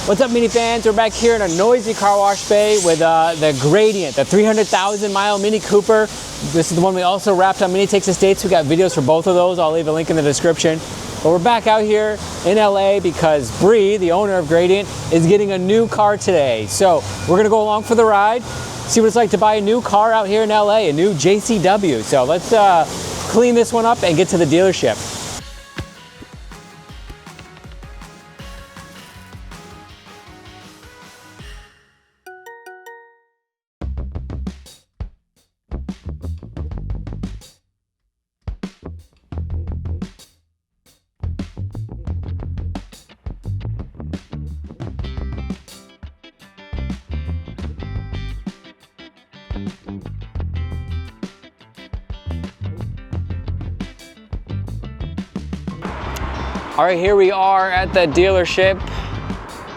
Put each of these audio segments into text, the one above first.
What's up, Mini fans? We're back here in a noisy car wash bay with the Gradient, the 300,000 mile Mini Cooper. This is the one we also wrapped on Mini Takes the States. We got videos for both of those. I'll leave a link in the description. But we're back out here in LA because Bree, the owner of Gradient, is getting a new car today. So we're gonna go along for the ride, see what it's like to buy a new car out here in LA, a new JCW. So let's clean this one up and get to the dealership. All right, here we are at the dealership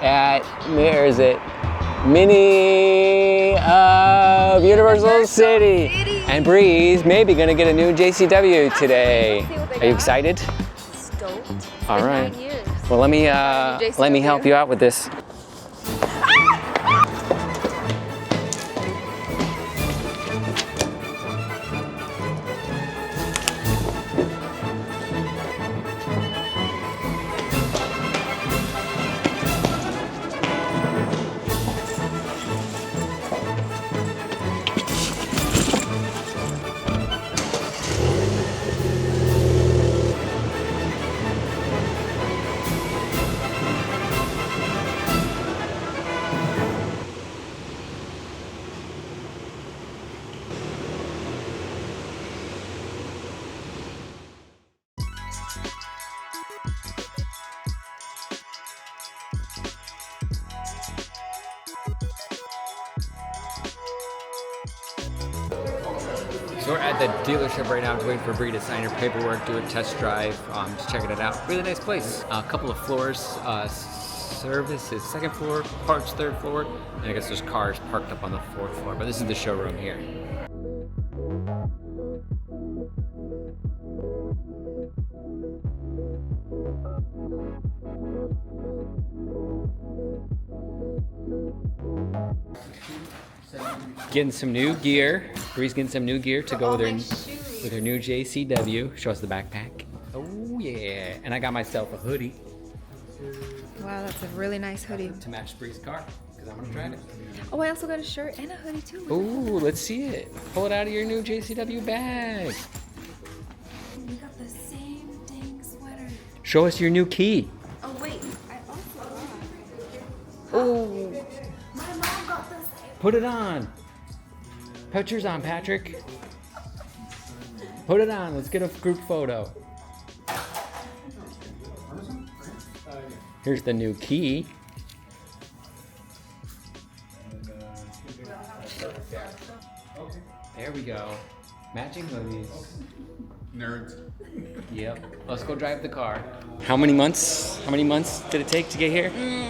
at, where is it? Mini of Universal City. And Bree's maybe gonna get a new JCW today. Are you excited? Stoked. All right. Well, let me help you out with this. So we're at the dealership right now. I'm just waiting for Bree to sign her paperwork, do a test drive, just checking it out. Really nice place. A couple of floors. Service is second floor, parts third floor, and I guess there's cars parked up on the fourth floor. But this is the showroom here. Getting some new gear. Bree's getting some new gear to go with her new JCW. Show us the backpack. Oh yeah. And I got myself a hoodie. Wow, that's a really nice hoodie. To match Bree's car, because I'm gonna try it. Oh, I also got a shirt and a hoodie too. Ooh, let's see it. Pull it out of your new JCW bag. We got the same dang sweater. Show us your new key. Oh wait, I also got. Oh. My mom got the same. Put it on. Put yours on, Patrick. Put it on. Let's get a group photo. Here's the new key. There we go. Matching hoodies. Nerds. Yep. Let's go drive the car. How many months? How many months did it take to get here?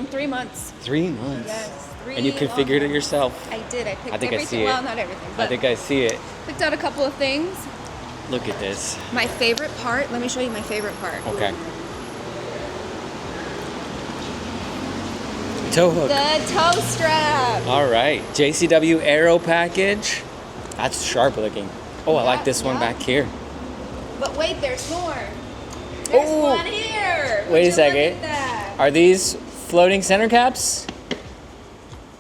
3 months. 3 months. Yes, 3. And you configured it yourself. I did. I picked I think I everything. see it. Well, not everything, but I think I see it. picked out a couple of things. Look at this. My favorite part. Let me show you my favorite part. Okay. Tow hook. The toe strap. All right. JCW aero package. That's sharp looking. Oh, I like this one Yeah. back here. But wait, there's more. There's Oh. one here. Wait a Would you second. Look at that? Are these floating center caps?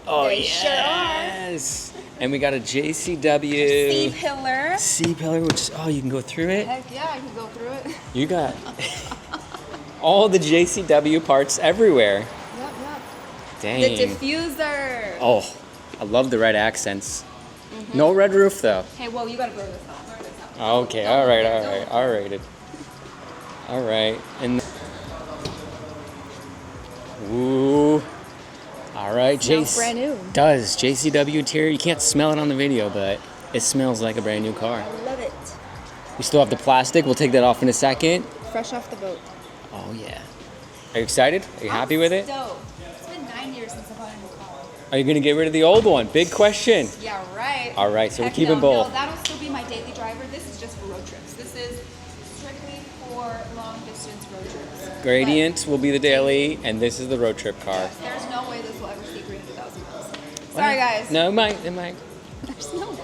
Oh, They sure are. yes. And we got a JCW C-pillar. C-pillar, which is, oh, you can go through it. Heck yeah, I can go through it. You got all the JCW parts everywhere. Yep, yep. Dang. The diffuser. Oh, I love the red accents. No red roof though. Hey, whoa, you gotta blur this out. Blur this out. Okay, all right. All right, and ooh, all right, Smells brand new. Does JCW interior? You can't smell it on the video, but it smells like a brand new car. I love it. We still have the plastic. We'll take that off in a second. Fresh off the boat. Oh yeah. Are you excited? Are you happy with it? Dope. It's been 9 years since I bought a new car. Are you gonna get rid of the old one? Big question. Yeah, right. All right, so we're Heck keeping no, both. No, that'll still be my daily driver. This is just for road trips. This is strictly for long distance road trips. Gradient will be the daily, and this is the road trip car. There's no way way this will ever see 300,000 miles. Sorry, guys. No, it might. There's no way.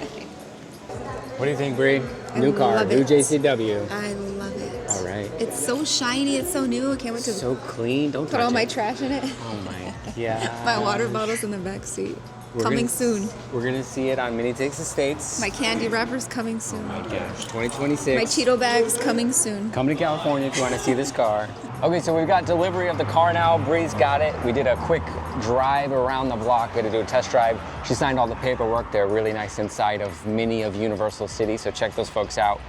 What do you think, Bree? New car, love new it. JCW. I love it. All right. It's so shiny. It's so new. I can't wait to So clean. Don't put touch all my it. trash in it. Oh my god. My water bottles in the back seat. We're Coming gonna- soon. We're gonna see it on Mini Takes the States. My candy wrappers coming soon. Oh my gosh, 2026. My Cheeto bags coming soon. Come to California if you want to see this car. Okay, so we've got delivery of the car now. Bree's got it. We did a quick drive around the block. We had to do a test drive. She signed all the paperwork. They're really nice inside of Mini of Universal City, so check those folks out.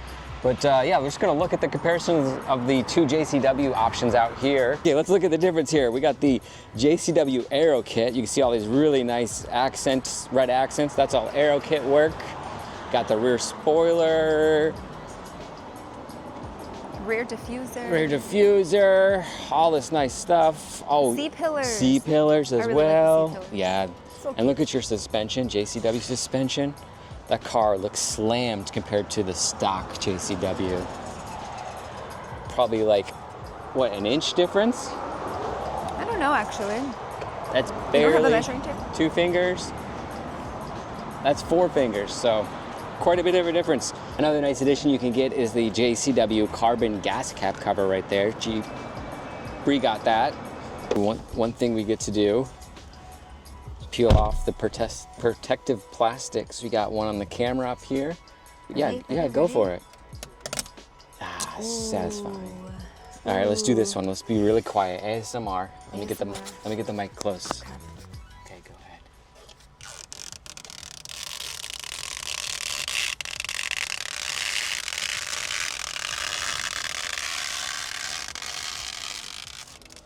But yeah, we're just gonna look at the comparisons of the two JCW options out here. Okay, let's look at the difference here. We got the JCW Aero kit. You can see all these really nice accents, red accents. That's all Aero kit work. Got the rear spoiler, Rear diffuser. rear diffuser, all this nice stuff. Oh, C-pillars. C-pillars as I really like the well. C-pillars. Yeah, So and look at your suspension, JCW suspension. That car looks slammed compared to the stock JCW. Probably like, what, an inch difference? I don't know, actually. That's You don't have a barely measuring tape? 2 fingers. That's 4 fingers, so quite a bit of a difference. Another nice addition you can get is the JCW carbon gas cap cover right there. Bree got that. One thing we get to do, peel off the protective plastics. We got one on the camera up here. Yeah, go for it. Ah, satisfying. All right, let's do this one. Let's be really quiet. ASMR. Let me get the mic close. Okay, go ahead.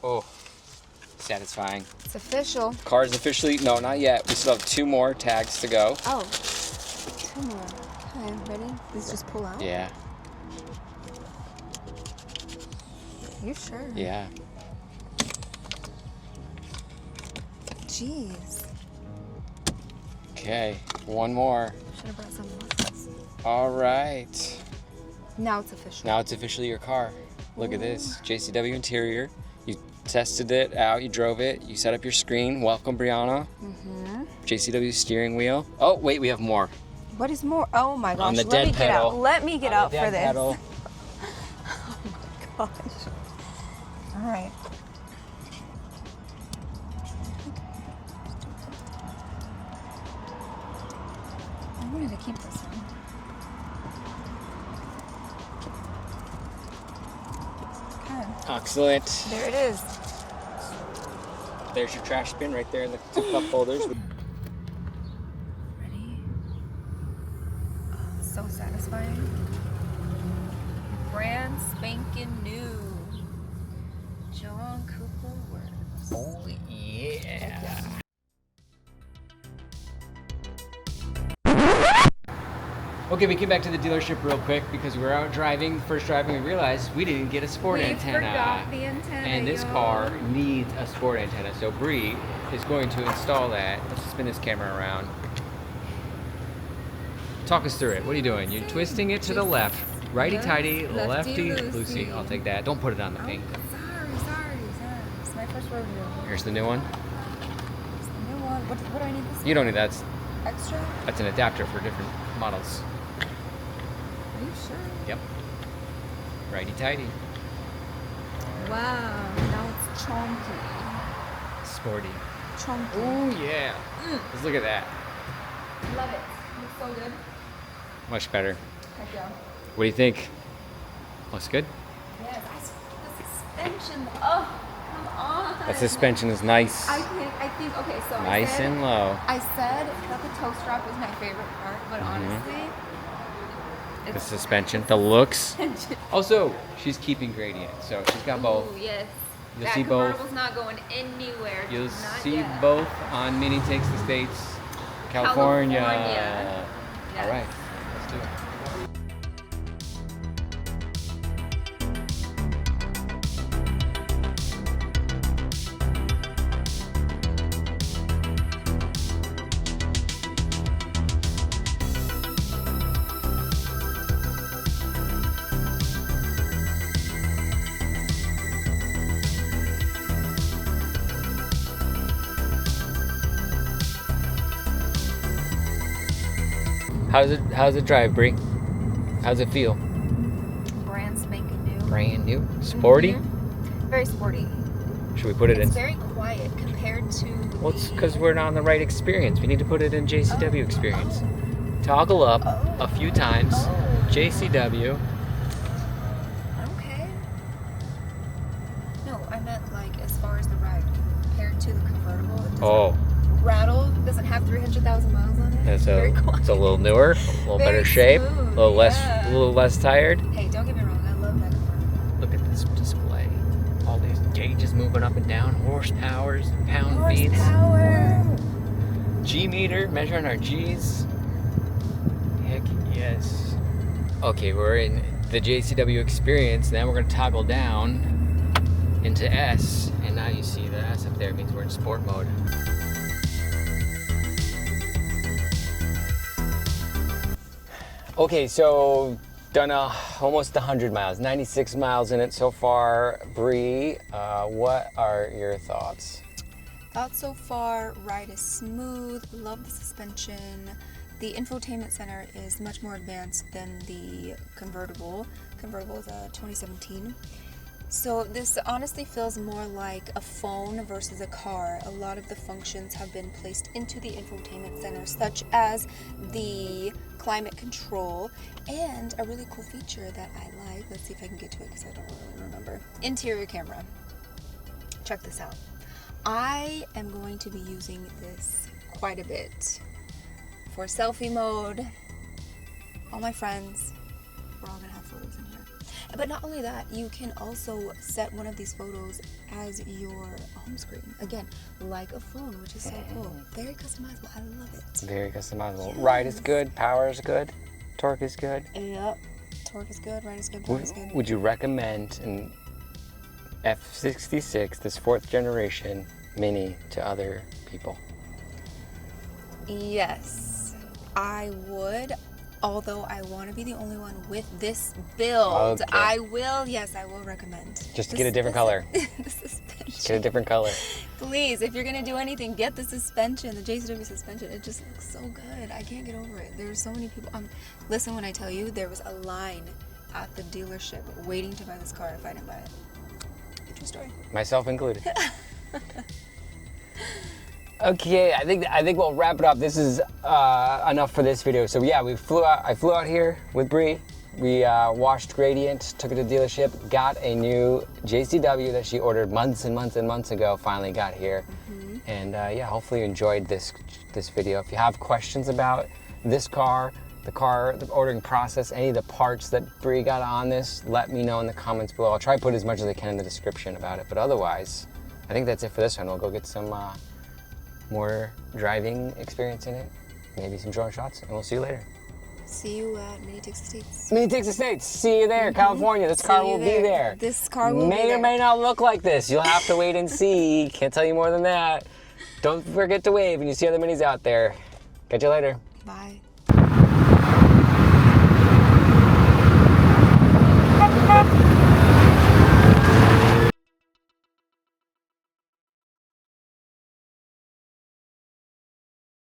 Oh, satisfying. It's official. Car is officially, no, not yet. We still have 2 more tags to go. Oh, 2 more. Okay, ready? These just pull out? Yeah, You sure? yeah. Jeez. Okay, 1 more. Should have brought some muscles. All right. Now it's official. Now it's officially your car. Look at this, JCW interior. You tested it out, you drove it, you set up your screen. Welcome, Brianna. JCW steering wheel. Oh, wait, we have more. What is more? Oh my gosh. On the Let dead me get pedal. out. Let me get On out the for dead this. pedal. Gosh. All right. I wanted to keep this one. Okay. Excellent. There it is. There's your trash bin right there in the 2 cup holders. Ready? Oh, so satisfying. Brand spanking new. John Cooper Works. Oh, yeah. Okay, we came back to the dealership real quick because we were out driving, first driving, we realized we didn't get a sport antenna. Forgot the antenna. And this car needs a sport antenna. So Bree is going to install that. Let's spin this camera around. Talk us through it. What are you doing? You're twisting it to the left. Righty-tighty, Lefty lefty-loosey. loosey. I'll take that. Don't put it on the pink. Sorry. It's my first rodeo. Here's the new one. It's the new one. What do I need this You don't need for? that. Extra? That's an adapter for different models. Are you sure? Yep. Righty-tighty. Wow. Now it's chunky. Sporty. Chunky. Ooh, yeah. Let's look at that. Love it. Looks so good. Much better. Heck yeah. What do you think? Looks good? Yes. The suspension. Oh, come on. That suspension is nice. I think, okay, so Nice and low. I said that the toe strap was my favorite part, but honestly, The suspension, the looks. Also, she's keeping gradient, so she's got both. Ooh, yes. You'll That see both. convertible's not going anywhere. You'll Not see yet. both on Mini Takes the States, California. California. All right, let's do it. How's it drive, Bree? How's it feel? Brand spanking new. Brand new, sporty. Very sporty. Should we put it in? It's very quiet compared to. Well, it's because we're not on the right experience. We need to put it in JCW experience. Toggle up a few times. JCW. Okay. No, I meant like as far as the ride compared to the convertible. It doesn't rattle. Doesn't have 300,000 miles on it. It's a little newer, a little Very better shape, smooth, a little less tired. Hey, don't get me wrong. I love that convertible. Look at this display. All these gauges moving up and down, horsepowers, pound feet. G meter, measuring our G's. Heck yes. Okay, we're in the JCW experience. Now we're going to toggle down into S. And now you see the S up there means we're in sport mode. Okay, so done almost 100 miles, 96 miles in it so far. Bree, what are your thoughts? Thoughts so far, ride is smooth, love the suspension. The infotainment center is much more advanced than the convertible. Convertible is a 2017. So this honestly feels more like a phone versus a car. A lot of the functions have been placed into the infotainment center, such as the climate control and a really cool feature that I like. Let's see if I can get to it because I don't really remember. Interior camera. Check this out. I am going to be using this quite a bit for selfie mode. All my friends, we're all gonna have photos in here. But not only that, you can also set one of these photos as your home screen. Again, like a phone, which is so cool. Very customizable. I love it. Very customizable. Yes. Ride is good, power is good, torque is good. Yep. Torque is good, ride is good, power is good. Would you recommend an F66, this 4th generation Mini, to other people? Yes, I would. Although I want to be the only one with this build, Okay. I will recommend. Just get a different color. The suspension. Just get a different color. Please, if you're going to do anything, get the suspension, the JCW suspension. It just looks so good. I can't get over it. There's so many people. Listen when I tell you, there was a line at the dealership waiting to buy this car if I didn't buy it. True story. Myself included. Okay, I think we'll wrap it up. This is enough for this video. So yeah, I flew out here with Bree. We washed Gradient, took it to the dealership, got a new JCW that she ordered months and months and months ago, finally got here. And yeah, hopefully you enjoyed this video. If you have questions about this car, the ordering process, any of the parts that Bree got on this, let me know in the comments below. I'll try to put as much as I can in the description about it. But otherwise, I think that's it for this one. We'll go get some more driving experience in it, maybe some drone shots, and we'll see you later. See you at Mini Texas States. Mini Texas States, see you there, California. This car will be there. This car will be may there. or may not look like this. You'll have to wait and see. Can't tell you more than that. Don't forget to wave when you see other minis out there. Catch you later. Bye.